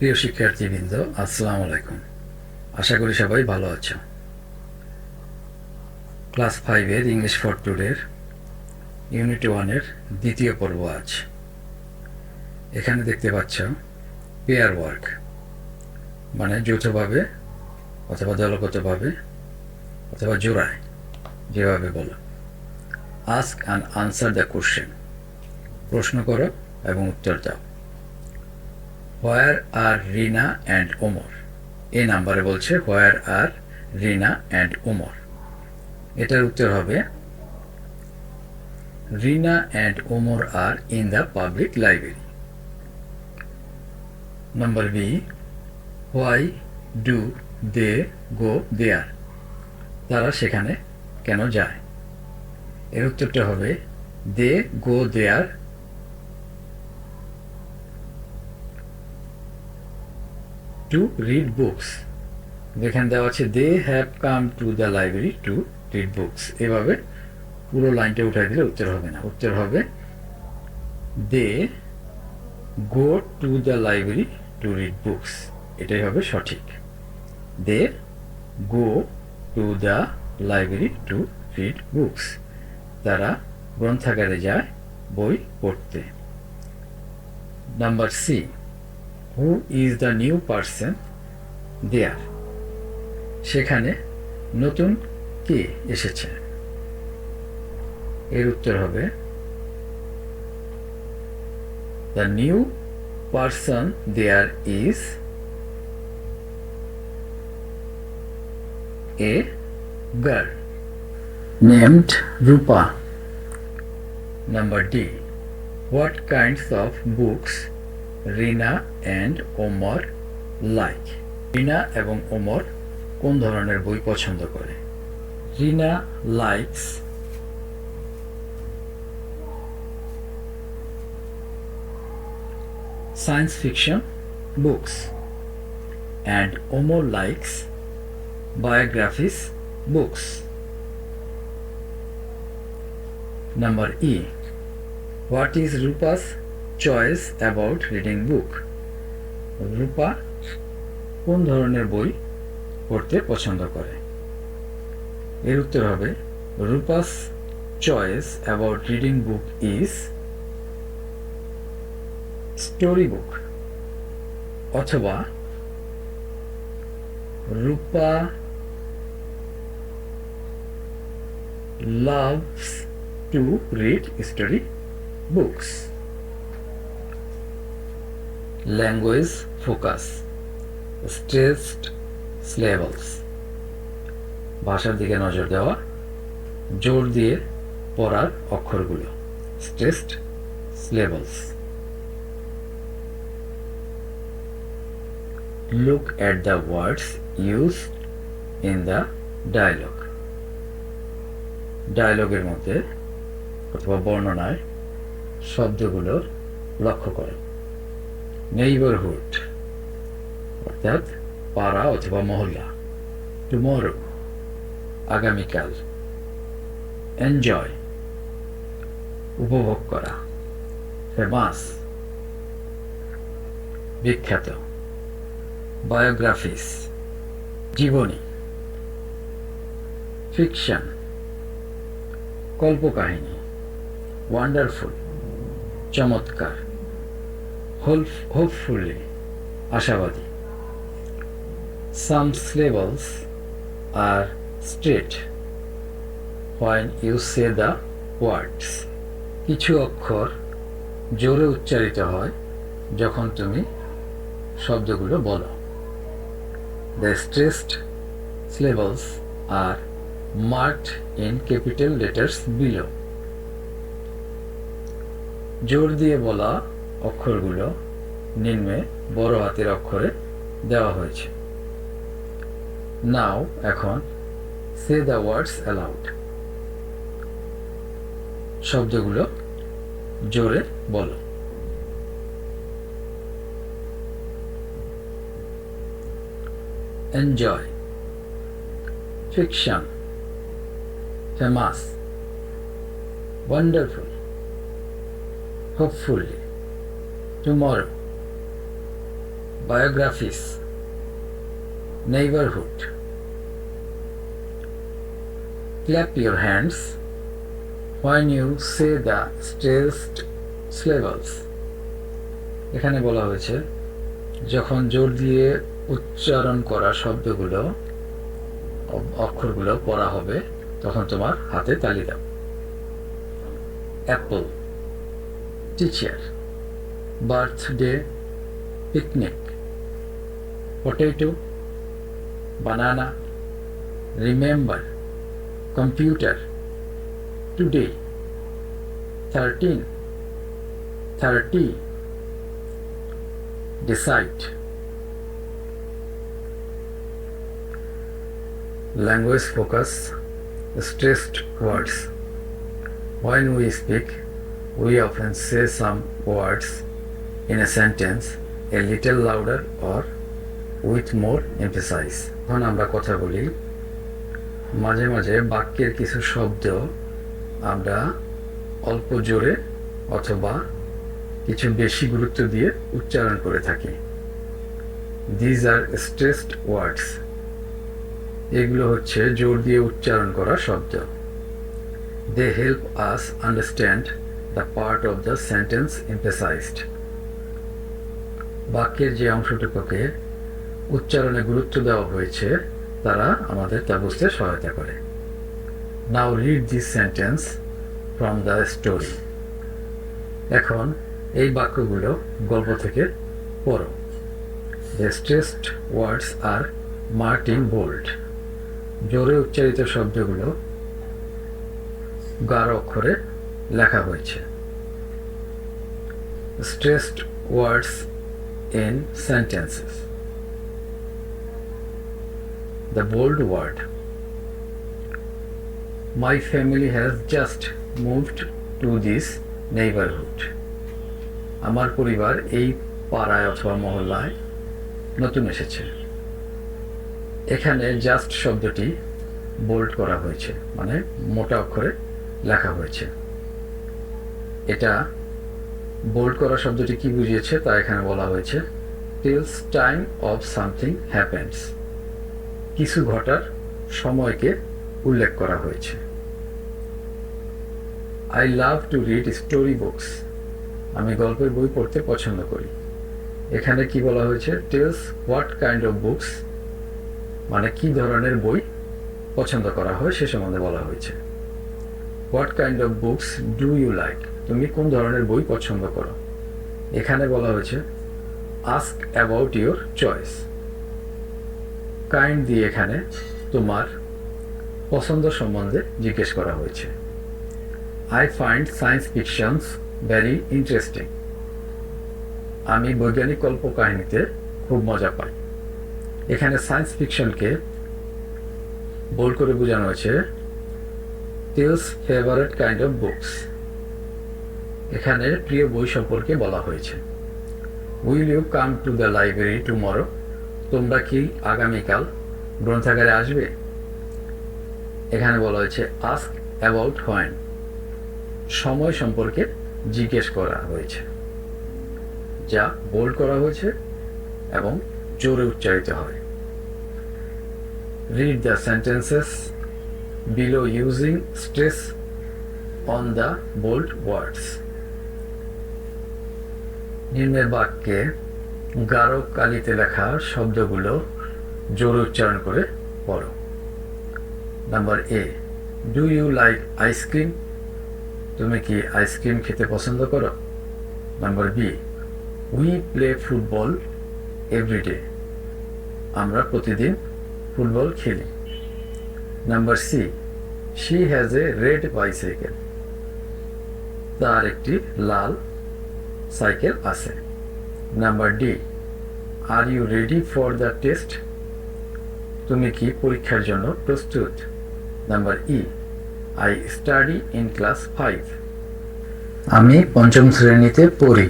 প্রিয় শিক্ষার্থীবৃন্দ, আসসালামু আলাইকুম। আশা করি সবাই ভালো আছো। ক্লাস 5-এর ইংলিশ ফর টুডের ইউনিট 1-এর দ্বিতীয় পর্ব আজ। এখানে দেখতে পাচ্ছ পেয়ার ওয়ার্ক, মানে যৌথভাবে অথবা দলগতভাবে অথবা জোড়ায়, যেভাবে বলো। Ask and answer the question, প্রশ্ন করো এবং উত্তর দাও। হোয়ার আর রিনা অ্যান্ড ওমর, এই নাম্বারে বলছে হোয়ার আর রিনা অ্যান্ড ওমর। এটার উত্তর হবে Rina and Omar are in the public library. Number B, why do they go there, তারা সেখানে কেন যায়? এর উত্তরটা হবে they go there to read books. যেখানে দেওয়া আছে they have come to the library to read books, এভাবে পুরো লাইনটা উঠাই দিলে উত্তর হবে না। উত্তর হবে they go to the library to read books, এটাই হবে সঠিক। They go to the library to read books, তারা গ্রন্থাগারে যায় বই পড়তে। Number C, who is the new person there, সেখানে নতুন কে এসেছে? এর উত্তর হবে the new person there is a girl named Rupa. Number D, what kinds of books Rina and Omar like, Rina এবং ওমর কোন ধরনের বই পছন্দ করে? রিনা likes science fiction books and Omar likes biographies books. Number E, what is Rupa's choice about reading book? Rupa কোন ধরনের বই পড়তে পছন্দ করে? এর উত্তর হবে রূপা's choice about reading book is story book, অথবা Rupa loves to read story books. Language focus, stressed syllables, ভাষার দিকে নজর দেওয়া, জোর দিয়ে পড়ার অক্ষরগুলো, stressed syllables. Look at the words used in the dialogue. ডায়লগের মধ্যে অথবা বর্ণনায় শব্দগুলোর লক্ষ্য করো। নেইবারহুড অর্থাৎ পাড়া অথবা মহল্লা। টুমরো আগামীকাল। এনজয় উপভোগ করা। ফেমাস বিখ্যাত। বায়োগ্রাফিস জীবনী। ফিকশন কল্পকাহিনী। ওয়ান্ডারফুল চমৎকার। হোপফুলি আশাবাদী। সাম syllables R straight when you say the words, কিছু অক্ষর জোরে উচ্চারিত হয় যখন তুমি শব্দগুলো বলো। The stressed syllables are marked in capital letters below. জোর দিয়ে বলা অক্ষরগুলো নিম্নে বড় হাতের অক্ষরে দেওয়া হয়েছে। Now এখন say the words aloud, শব্দগুলো জোরে বলো। Enjoy, fiction, famous, wonderful, hopefully, tomorrow, biographies, neighborhood. Clap your hands when you say the stressed syllables. এখানে বলা হয়েছে যখন জোর দিয়ে উচ্চারণ করা শব্দগুলো অক্ষরগুলো পড়া হবে তখন তোমার হাতে তালি দাও। Apple, teacher, birthday, picnic, potato, banana, remember, computer, today, 13, 30, decide. Language focus, stressed words. When we speak, we often say some words in a sentence a little louder or with more emphasis. যখন আমরা কথা বলি মাঝে মাঝে বাক্যের কিছু শব্দ আমরা অল্প জোরে অথবা কিছু বেশি গুরুত্ব দিয়ে উচ্চারণ করে থাকি। These are stressed words. এগুলো হচ্ছে জোর দিয়ে উচ্চারণ করা শব্দ। They help us understand the part of the sentence emphasized. বাক্যের যে অংশটুকুকে উচ্চারণে গুরুত্ব দেওয়া হয়েছে তারা আমাদের তা বুঝতে সহায়তা করে। Now read this sentence from the story. এখন এই বাক্যগুলো গল্প থেকে পড়ো। The stressed words are marked in bold. জোরে উচ্চারিত শব্দগুলো গাঢ় অক্ষরে লেখা হয়েছে। Stressed words in sentences. The bold word. My family has just moved to this neighborhood. আমার পরিবার এই পাড়ায় অথবা মহল্লায় নতুন এসেছে। এখানে জাস্ট শব্দটি বোল্ড করা হয়েছে, মানে মোটা অক্ষরে লেখা হয়েছে। এটা বোল্ড করা শব্দটি কি বুঝিয়েছে তা এখানে বলা হয়েছে টিলস টাইম অফ সামথিং হ্যাপেন্স। কিছু ঘটার সময়কে উল্লেখ করা হয়েছে। I love to read story books. আমি গল্পের বই পড়তে পছন্দ করি। এখানে কি বলা হয়েছে tells what kind of books, মানে কি ধরনের বই পছন্দ করা হয় সে সম্বন্ধে বলা হয়েছে। What kind of books do you like, তুমি কোন ধরনের বই পছন্দ করো। এখানে বলা হয়েছে ask about your choice. Kind দিয়ে এখানে তোমার পছন্দ সম্বন্ধে জিজ্ঞেস করা হয়েছে। I find science fictions very interesting. আমি বৈজ্ঞানিক কল্পকাহিনীতে খুব মজা পাই। এখানে সায়েন্স ফিকশনকে বোল্ড করে বোঝানো হয়েছে tells favourite kind of books. এখানে প্রিয় বই সম্পর্কে বলা হয়েছে। Will you come to the library tomorrow, তোমরা কি আগামীকাল গ্রন্থাগারে আসবে। এখানে বলা হয়েছে আস্ক অ্যাবাউট হোয়েন, সময় সম্পর্কে জিজ্ঞেস করা হয়েছে, যা বোল্ড করা হয়েছে এবং জোরে উচ্চারিত হয়। Read the sentences below using stress on the bold words. নিম্নের বাক্যে গাঢ় কালিতে লেখা শব্দগুলো জোরে উচ্চারণ করে পড়ো। Number A, do you like ice cream, তুমি কি আইসক্রিম খেতে পছন্দ করো। Number B, we play football everyday, আমরা প্রতিদিন ফুটবল খেলি। Number C, she has a red bicycle, তার একটি লাল সাইকেল আছে। Number D, are you ready for the test, তুমি কি পরীক্ষার জন্য প্রস্তুত। Number E, I study in class 5, আমি পঞ্চম শ্রেণীতে পড়ি।